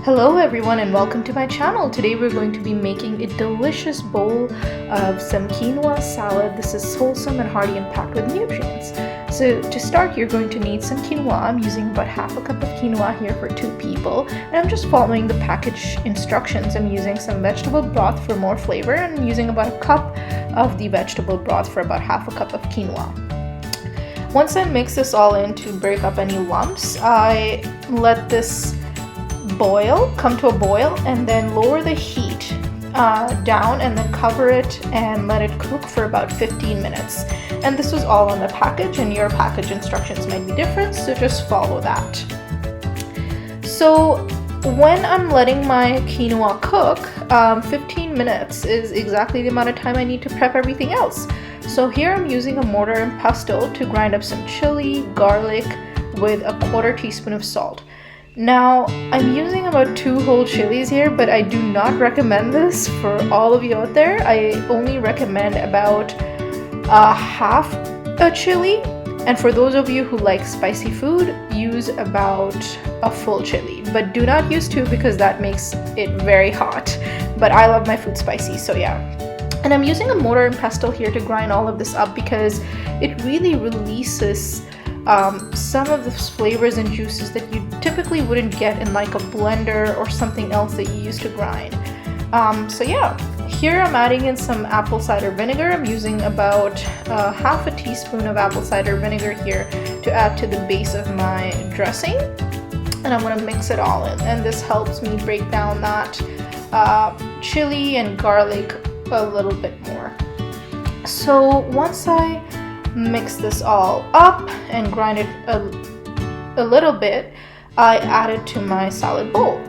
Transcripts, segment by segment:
Hello everyone and welcome to my channel. Today we're going to be making a delicious bowl of some quinoa salad. This is wholesome and hearty and packed with nutrients. So to start, you're going to need some quinoa. I'm using about half a cup of quinoa here for 2 people, and I'm just following the package instructions. I'm using some vegetable broth for more flavor, and I'm using about a cup of the vegetable broth for about half a cup of quinoa. Once I mix this all in to break up any lumps, I let this come to a boil, and then lower the heat down, and then cover it and let it cook for about 15 minutes. And this was all on the package, and your package instructions might be different, so just follow that. So when I'm letting my quinoa cook, 15 minutes is exactly the amount of time I need to prep everything else. So here I'm using a mortar and pestle to grind up some chili, garlic with a 1/4 teaspoon of salt. Now, I'm using about 2 whole chilies here, but I do not recommend this for all of you out there. I only recommend about half a chili, and for those of you who like spicy food, use about a full chili. But do not use 2 because that makes it very hot. But I love my food spicy, so yeah. And I'm using a mortar and pestle here to grind all of this up because it really releases some of the flavors and juices that you typically wouldn't get in like a blender or something else that you use to grind. So yeah, here I'm adding in some apple cider vinegar. I'm using about half a teaspoon of apple cider vinegar here to add to the base of my dressing, and I'm going to mix it all in, and this helps me break down that chili and garlic a little bit more. So once I mix this all up and grind it a little bit, I add it to my salad bowl.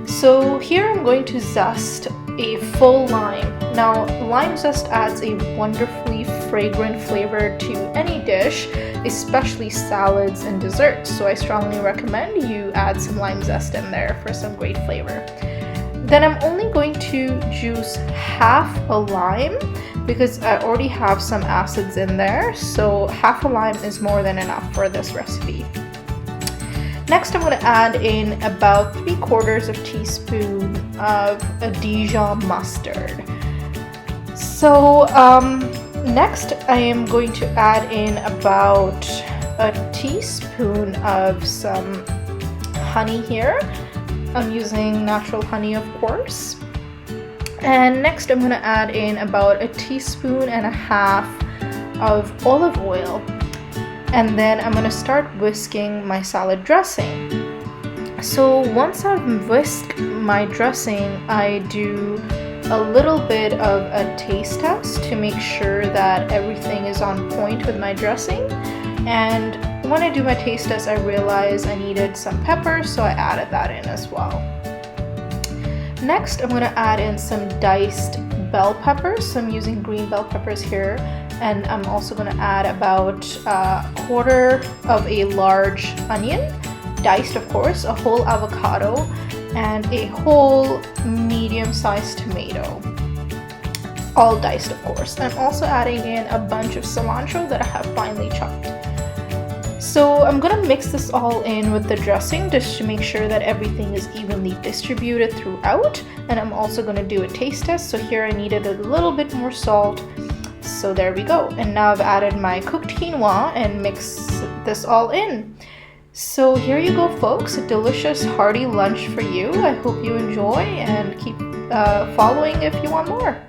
So here I'm going to zest a full lime. Now, lime zest adds a wonderfully fragrant flavor to any dish, especially salads and desserts. So I strongly recommend you add some lime zest in there for some great flavor. Then I'm only going to juice half a lime because I already have some acids in there, so half a lime is more than enough for this recipe. Next, I'm going to add in about 3/4 teaspoon of a Dijon mustard. So next I am going to add in about a teaspoon of some honey here. I'm using natural honey, of course. And next I'm going to add in about 1.5 teaspoons of olive oil. And then I'm going to start whisking my salad dressing. So once I've whisked my dressing, I do a little bit of a taste test to make sure that everything is on point with my dressing. And when I do my taste test, I realized I needed some pepper, so I added that in as well. Next, I'm going to add in some diced bell peppers. So I'm using green bell peppers here, and I'm also going to add about 1/4 of a large onion, diced of course, a whole avocado, and a whole medium-sized tomato, all diced of course. I'm also adding in a bunch of cilantro that I have finely chopped. So I'm going to mix this all in with the dressing just to make sure that everything is evenly distributed throughout. And I'm also going to do a taste test. So here I needed a little bit more salt. So there we go. And now I've added my cooked quinoa and mix this all in. So here you go, folks. A delicious hearty lunch for you. I hope you enjoy, and keep following if you want more.